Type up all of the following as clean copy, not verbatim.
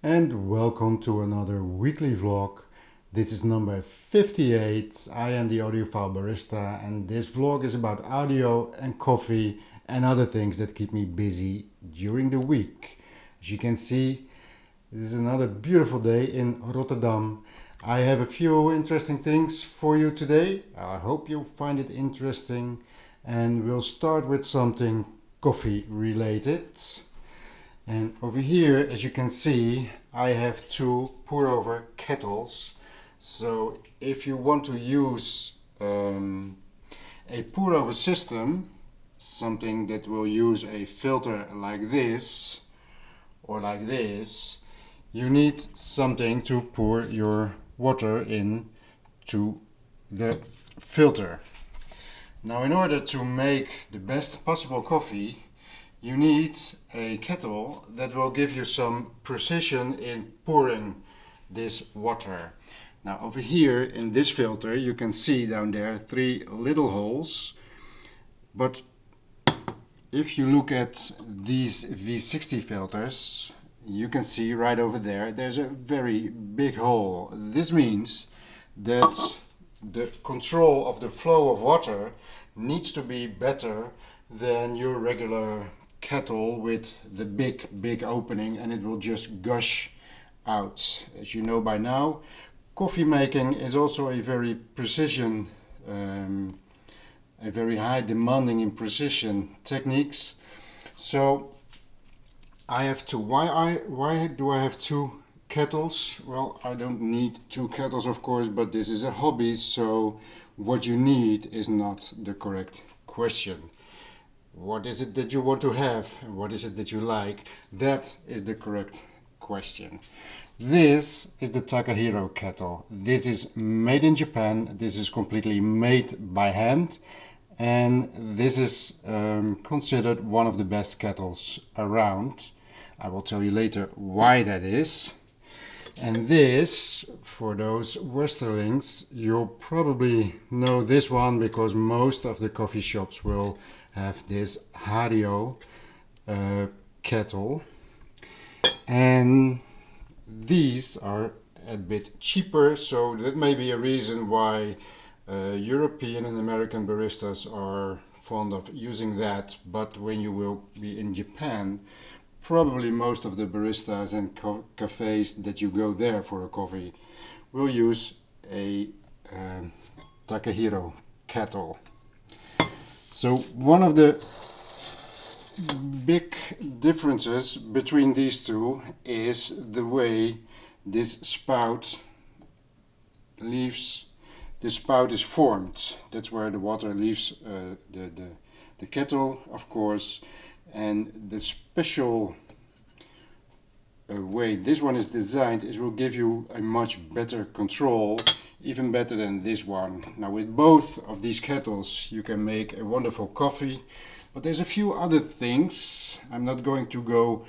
And welcome to another weekly vlog. This is number 58. I am the audiophile barista, and this vlog is about audio and coffee and other things that keep me busy during the week. As you can see, this is another beautiful day in Rotterdam. I have a few interesting things for you today. I hope you'll find it interesting, and we'll start with something coffee related. And over here, as you can see, I have two pour-over kettles. So if you want to use a pour-over system, something that will use a filter like this or like this, you need something to pour your water in to the filter. Now, in order to make the best possible coffee, you need a kettle that will give you some precision in pouring this water. Now over here in this filter you can see down there three little holes, but if you look at these V60 filters, you can see right over there there's a very big hole. This means that the control of the flow of water needs to be better than your regular kettle with the big opening, and it will just gush out. As you know by now, coffee making is also a very precision, a very high demanding in precision techniques. So I have two. Why do I have two kettles? Well, I don't need two kettles, of course, but this is a hobby, so what you need is not the correct question. What is it that you want to have, and what is it that you like? That is the correct question. This is the Takahiro kettle. This is made in Japan. This is completely made by hand, and this is considered one of the best kettles around. I will tell you later why that is. And this, for those Westerlings, you'll probably know this one because most of the coffee shops will have this Hario kettle, and these are a bit cheaper, so that may be a reason why European and American baristas are fond of using that. But when you will be in Japan, probably most of the baristas and cafes that you go there for a coffee will use a Takahiro kettle. So one of the big differences between these two is the way this spout leaves. This spout is formed. That's where the water leaves the kettle, of course, and the special way this one is designed is will give you a much better control, even better than this one. Now with both of these kettles you can make a wonderful coffee, but there's a few other things. I'm not going to go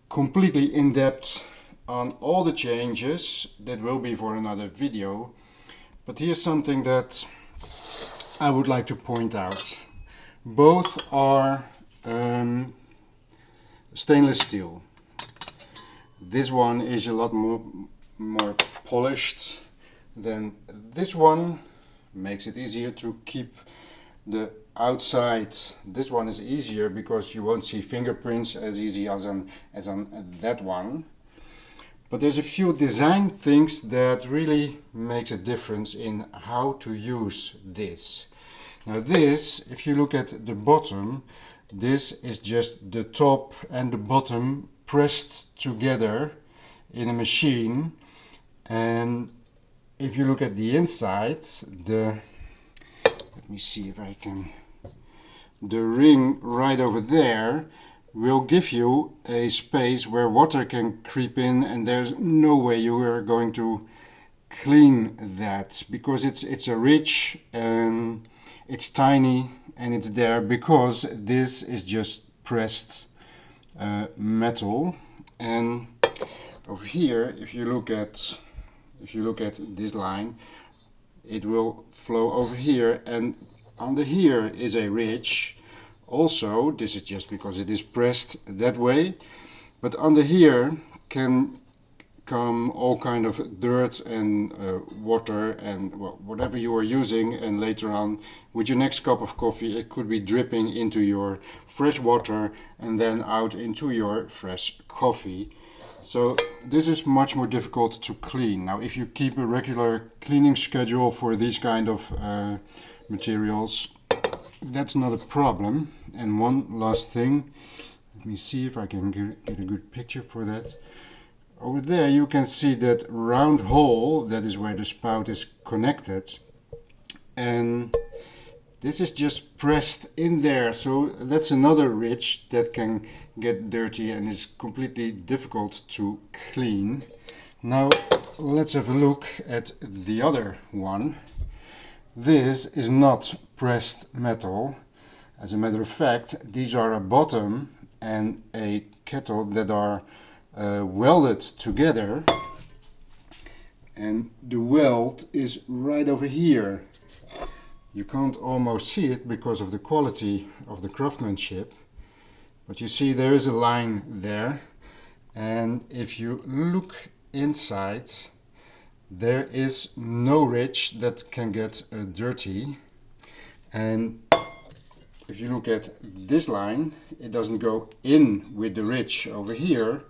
completely in depth on all the changes, that will be for another video, but here's something that I would like to point out. Both are stainless steel. This one is a lot more polished than this one, makes it easier to keep the outside. This one is easier because you won't see fingerprints as easy as on that one. But there's a few design things that really makes a difference in how to use this. Now this, if you look at the bottom, this is just the top and the bottom pressed together in a machine, and if you look at the inside, let me see if I can, the ring right over there will give you a space where water can creep in, and there's no way you are going to clean that because it's a ridge and it's tiny, and it's there because this is just pressed metal. And over here, if you look at this line, it will flow over here, and under here is a ridge. Also, this is just because it is pressed that way, but under here can come all kind of dirt and water and whatever you are using, and later on with your next cup of coffee it could be dripping into your fresh water and then out into your fresh coffee. So this is much more difficult to clean. Now if you keep a regular cleaning schedule for these kind of materials, that's not a problem. And one last thing, let me see if I can get a good picture for that. Over there you can see that round hole, that is where the spout is connected, and this is just pressed in there, so that's another ridge that can get dirty and is completely difficult to clean. Now let's have a look at the other one. This is not pressed metal. As a matter of fact, these are a bottom and a kettle that are welded together, and the weld is right over here. You can't almost see it because of the quality of the craftsmanship, but you see there is a line there, and if you look inside there is no ridge that can get dirty. And if you look at this line, it doesn't go in with the ridge over here,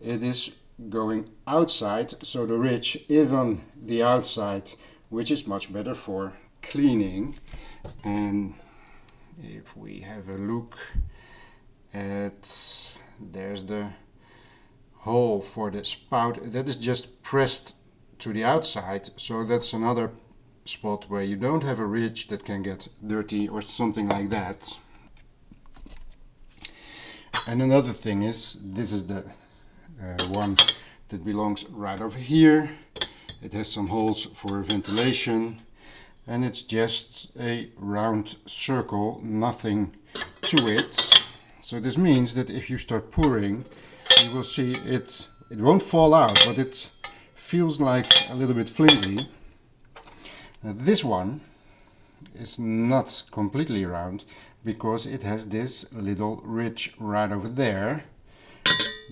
it is going outside, so the ridge is on the outside, which is much better for cleaning. And if we have a look at, there's the hole for the spout, that is just pressed to the outside, so that's another spot where you don't have a ridge that can get dirty or something like that. And another thing is, this is the one that belongs right over here. It has some holes for ventilation, and it's just a round circle, nothing to it. So this means that if you start pouring, you will see it won't fall out, but it feels like a little bit flimsy. Now this one is not completely round because it has this little ridge right over there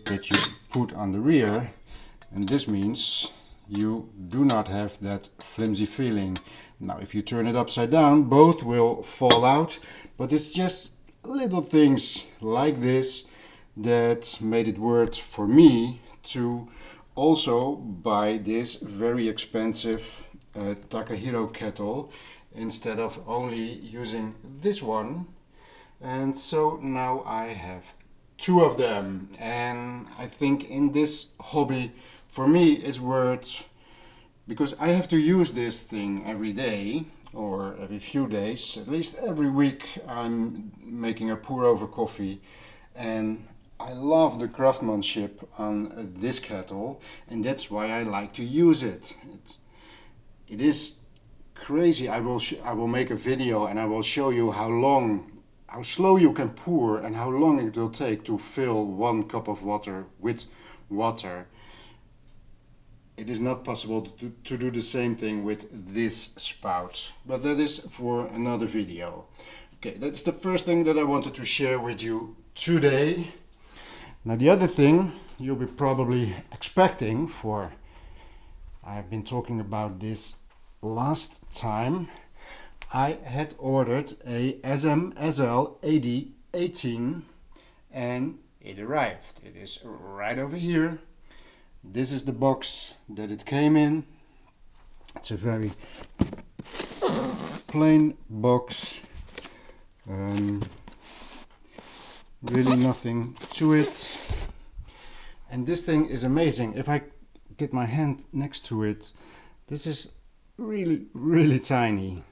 that you put on the rear, and this means you do not have that flimsy feeling. Now if you turn it upside down, both will fall out, but it's just little things like this that made it worth for me to also buy this very expensive Takahiro kettle instead of only using this one. And so now I have two of them, and I think in this hobby for me it's worth, because I have to use this thing every day or every few days, at least every week I'm making a pour over coffee, and I love the craftsmanship on this kettle, and that's why I like to use it. It is crazy. I will make a video and I will show you how slow you can pour and how long it will take to fill 1 cup of water with water. It is not possible to do the same thing with this spout, but that is for another video. Okay, that's the first thing that I wanted to share with you today. Now the other thing you'll be probably expecting, for I've been talking about this last time, I had ordered a S.M.S.L AD-18 and it arrived. It is right over here. This is the box that it came in. It's a very plain box. Really nothing to it. And this thing is amazing. If I get my hand next to it, this is really tiny.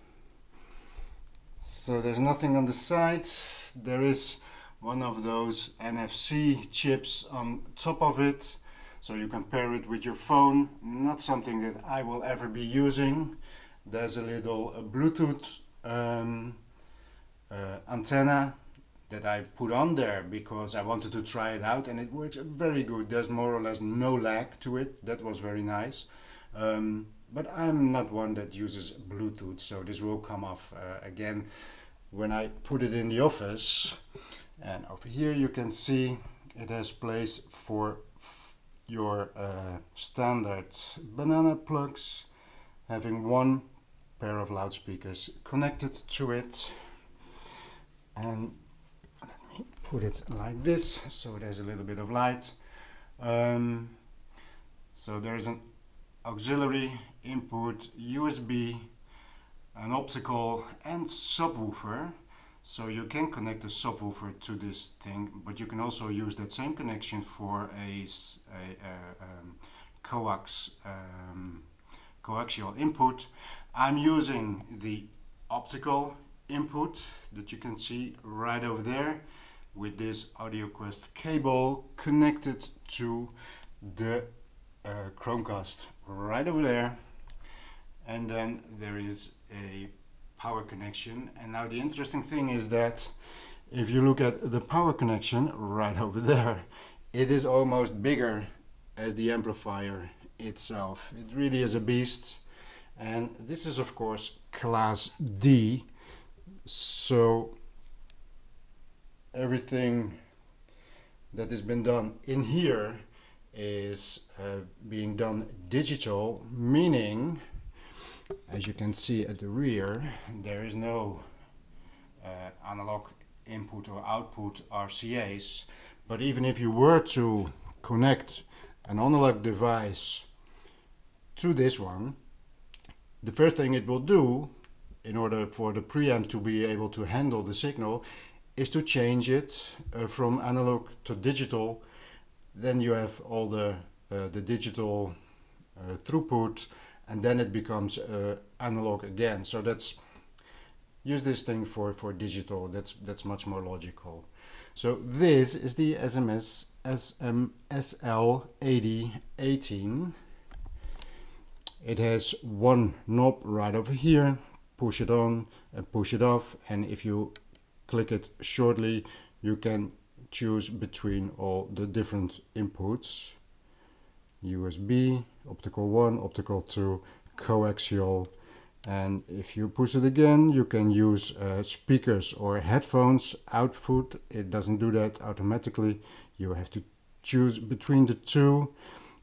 So there's nothing on the side. There is one of those NFC chips on top of it, so you can pair it with your phone. Not something that I will ever be using. There's a little Bluetooth antenna that I put on there because I wanted to try it out, and it works very good. There's more or less no lag to it. That was very nice. But I'm not one that uses Bluetooth, so this will come off again when I put it in the office. And over here you can see it has place for your standard banana plugs, having one pair of loudspeakers connected to it. And let me put it like this so there's a little bit of light. So there is an auxiliary input, USB, an optical and subwoofer. So you can connect a subwoofer to this thing, but you can also use that same connection for a coaxial input. I'm using the optical input that you can see right over there with this AudioQuest cable connected to the Chromecast right over there. And then there is a power connection. And now the interesting thing is that if you look at the power connection right over there, it is almost bigger as the amplifier itself. It really is a beast. And this is of course class D, so everything that has been done in here is being done digital, meaning, as you can see at the rear, there is no analog input or output RCAs. But even if you were to connect an analog device to this one, the first thing it will do, in order for the preamp to be able to handle the signal, is to change it from analog to digital. Then you have all the digital throughput, and then it becomes analog again. So that's, use this thing for digital. That's much more logical. So this is the S.M.S.L AD-18. It has one knob right over here. Push it on and push it off, and if you click it shortly, you can choose between all the different inputs: USB, optical 1, optical 2, coaxial. And if you push it again, you can use speakers or headphones output. It doesn't do that automatically. You have to choose between the two.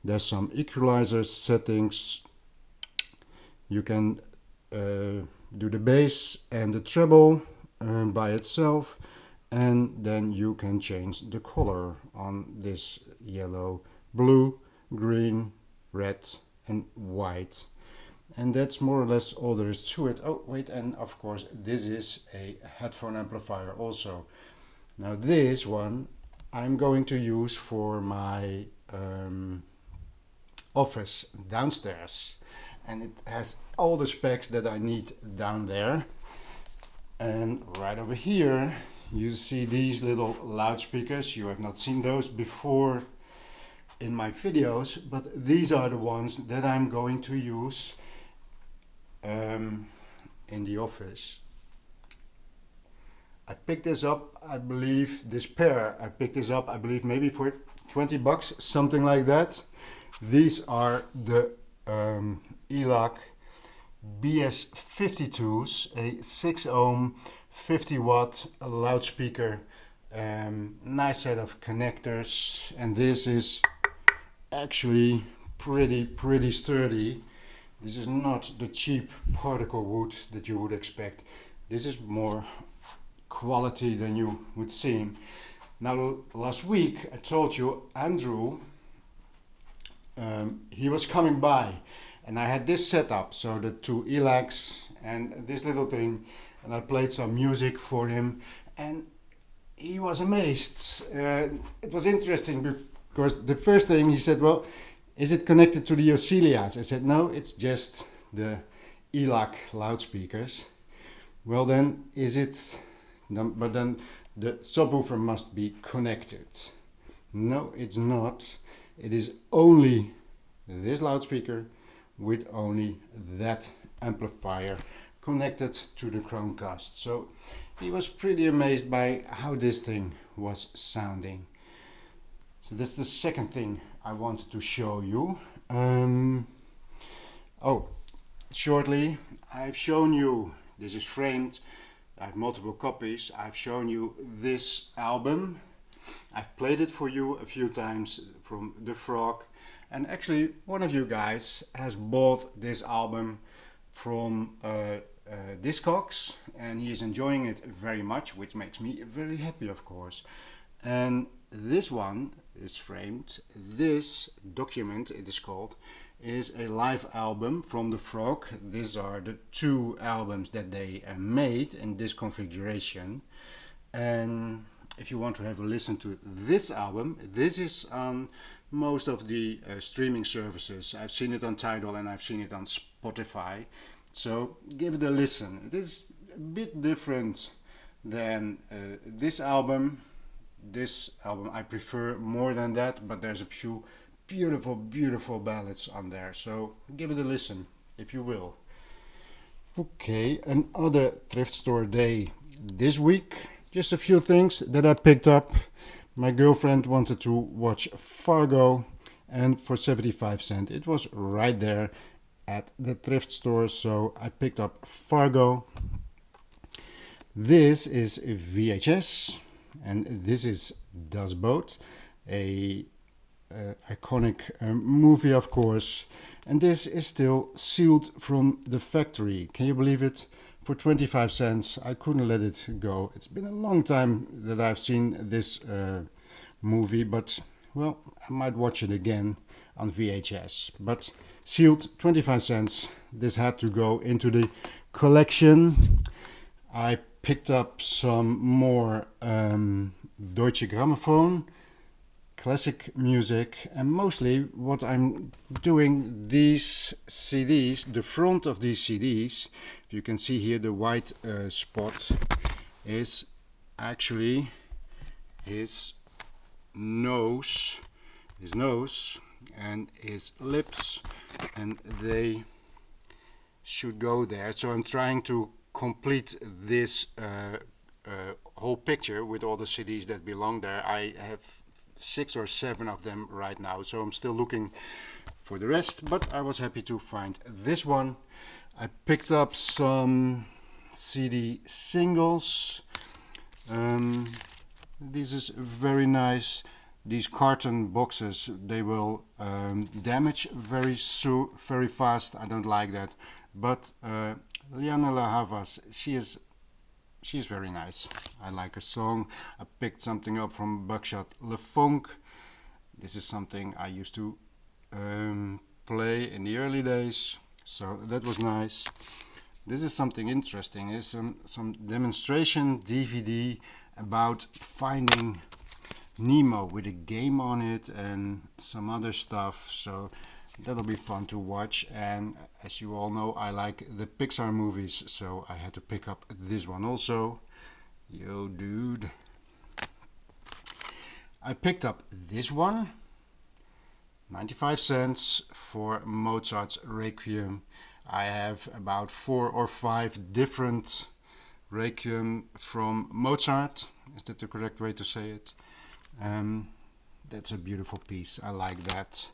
There's some equalizer settings. You can do the bass and the treble by itself, and then you can change the color on this: yellow, blue, green, red and white. And that's more or less all there is to it. Oh wait, and of course this is a headphone amplifier also. Now this one I'm going to use for my office downstairs, and it has all the specs that I need down there. And right over here you see these little loudspeakers. You have not seen those before in my videos, but these are the ones that I'm going to use in the office. I picked this up, I believe, this pair, I picked this up, I believe, maybe for 20 bucks, something like that. These are the ELAC BS52s, a 6 ohm, 50 watt loudspeaker, nice set of connectors, and this is actually pretty sturdy. This is not the cheap particle wood that you would expect. This is more quality than you would seem. Now last week I told you Andrew, he was coming by, and I had this set up, so the two ELACs and this little thing, and I played some music for him, and he was amazed. It was interesting because the first thing he said, well, is it connected to the Oscillias? I said, no, it's just the ELAC loudspeakers. Well then, is it, but then the subwoofer must be connected. No, it's not. It is only this loudspeaker with only that amplifier connected to the Chromecast. So he was pretty amazed by how this thing was sounding. So that's the second thing I wanted to show you. Shortly, I've shown you, this is framed, I have multiple copies. I've shown you this album. I've played it for you a few times from The Frog, and actually one of you guys has bought this album from Discogs, and he is enjoying it very much, which makes me very happy, of course. And this one is framed. This document, it is called, is a live album from The Frog. These are the two albums that they made in this configuration. And if you want to have a listen to this album, this is on most of the streaming services. I've seen it on Tidal and I've seen it on Spotify. So give it a listen. It is a bit different than this album. This album I prefer more than that, but there's a few beautiful, beautiful ballads on there. So give it a listen, if you will. Okay, another thrift store day this week. Just a few things that I picked up. My girlfriend wanted to watch Fargo, and for 75 cents it was right there at the thrift store, so I picked up Fargo. This is VHS, and this is Das Boot, a iconic movie, of course, and this is still sealed from the factory. Can you believe it? For 25 cents, I couldn't let it go. It's been a long time that I've seen this movie, but well, I might watch it again on VHS. But sealed, 25 cents. This had to go into the collection. I picked up some more Deutsche Grammophon, classic music, and mostly what I'm doing, these CDs, the front of these CDs, if you can see here the white spot, is actually his nose and his lips, and they should go there. So I'm trying to complete this whole picture with all the CDs that belong there. I have 6 or 7 of them right now, so I'm still looking for the rest, but I was happy to find this one. I picked up some CD singles. This is very nice. These carton boxes, they will damage very fast. I don't like that, but Liana La Havas, she's very nice. I like her song. I picked something up from Buckshot Le Funk. This is something I used to play in the early days, so that was nice. This is something interesting. It's some demonstration DVD about finding Nemo with a game on it and some other stuff, so that'll be fun to watch. And as you all know, I like the Pixar movies, so I had to pick up this one also. Yo dude. I picked up this one, 95 cents, for Mozart's Requiem. I have about 4 or 5 different Requiem from Mozart. Is that the correct way to say it? That's a beautiful piece. I like that.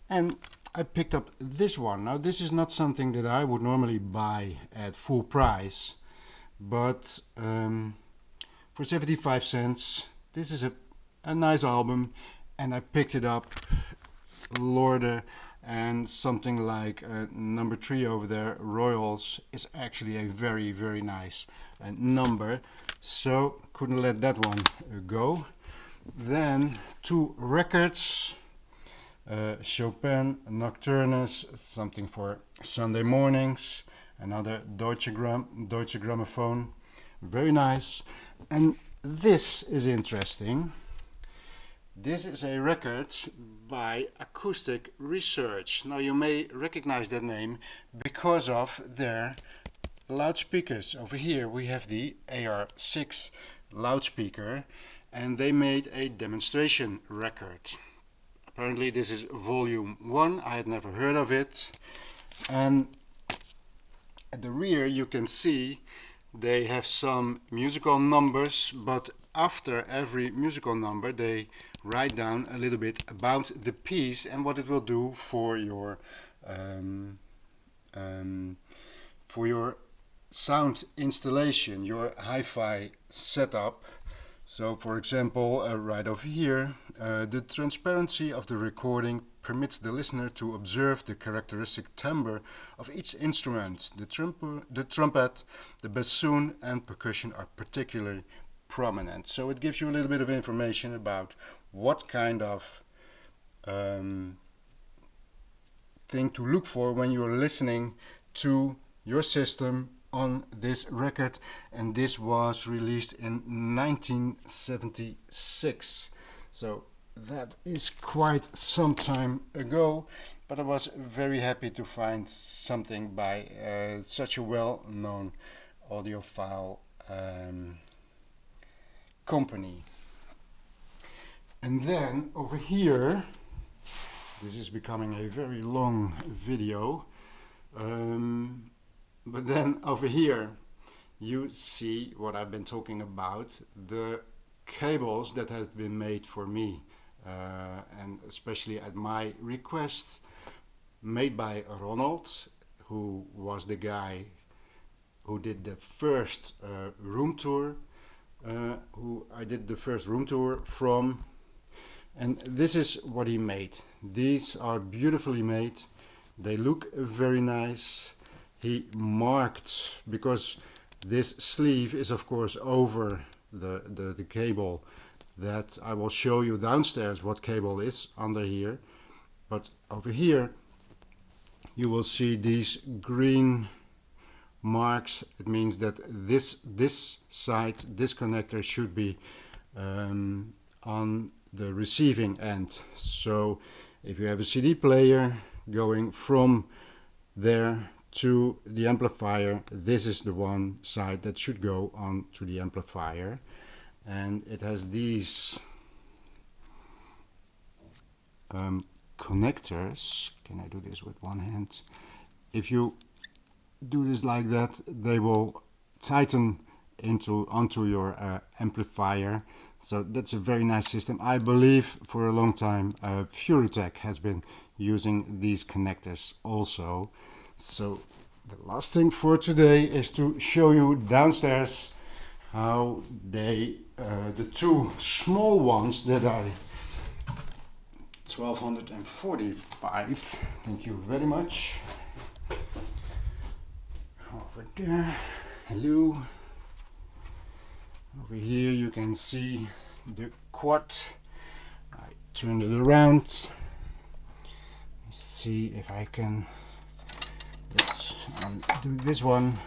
And I picked up this one. Now this is not something that I would normally buy at full price, but for 75 cents, this is a nice album, and I picked it up. Lorde, and something like number 3 over there, Royals, is actually a very, very nice number, so couldn't let that one go. Then 2 records, Chopin Nocturnes, something for Sunday mornings, another Deutsche Grammophon, very nice. And this is interesting. This is a record by Acoustic Research. Now you may recognize that name because of their loudspeakers. Over here we have the AR6 loudspeaker, and they made a demonstration record. Apparently this is volume 1. I had never heard of it. And at the rear you can see they have some musical numbers, but after every musical number they write down a little bit about the piece and what it will do for your sound installation, your hi-fi setup. So for example, right over here, the transparency of the recording permits the listener to observe the characteristic timbre of each instrument. The trumpet, the bassoon and percussion are particularly prominent. So it gives you a little bit of information about what kind of thing to look for when you're listening to your system on this record, and this was released in 1976. So that is quite some time ago, but I was very happy to find something by such a well-known audiophile company. And then over here, this is becoming a very long video. But then over here you see what I've been talking about, the cables that have been made for me, and especially at my request, made by Ronald, who was the guy who did the first room tour, who I did the first room tour from. And this is what he made. These are beautifully made. They look very nice. He marked, because this sleeve is of course over the cable, that I will show you downstairs what cable is under here. But over here you will see these green marks. It means that this side, this connector, should be on the receiving end. So if you have a CD player going from there to the amplifier, this is the one side that should go on to the amplifier. And it has these connectors. Can I do this with one hand? If you do this like that, they will tighten onto your amplifier. So that's a very nice system. I believe for a long time Furitech has been using these connectors also. So the last thing for today is to show you downstairs how they, the two small ones that I 1245, thank you very much. Over there, hello. Over here you can see the quad. I turned it around. Let's see if I can do this one.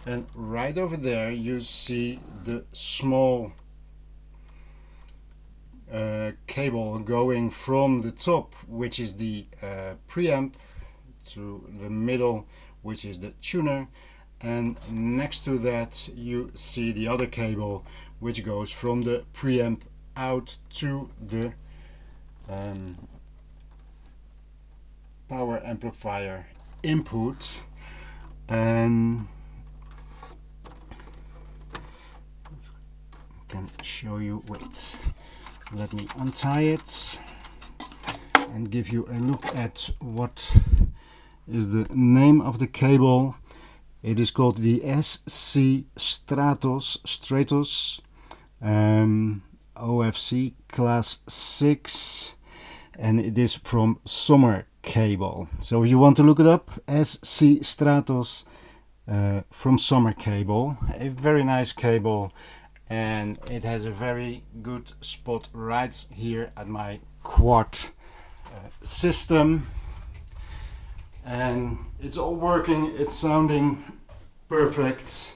And right over there you see the small cable going from the top, which is the preamp, to the middle, which is the tuner, and next to that you see the other cable which goes from the preamp out to the power amplifier input. And I can show you, wait, let me untie it and give you a look at what is the name of the cable. It is called the SC Stratos OFC class 6, and it is from Summer Cable. So if you want to look it up, SC Stratos from Summer Cable, a very nice cable, and it has a very good spot right here at my quad system. And it's all working, it's sounding perfect.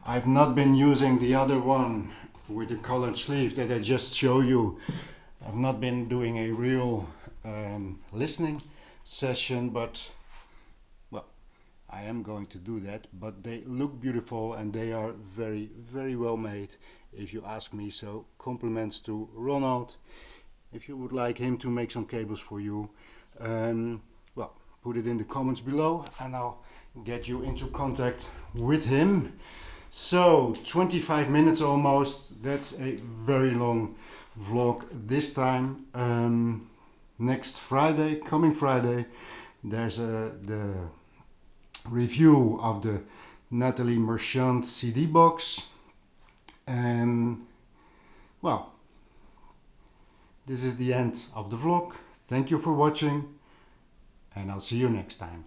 I've not been using the other one with the colored sleeve that I just showed you. I've not been doing a real listening session, but well, I am going to do that. But they look beautiful and they are very, very well made, if you ask me. So compliments to Ronald. If you would like him to make some cables for you, well, put it in the comments below and I'll get you into contact with him. So 25 minutes almost, that's a very long vlog this time. Next Friday, coming Friday, there's the review of the Nathalie Marchand CD box, and Well, this is the end of the vlog. Thank you for watching, and I'll see you next time.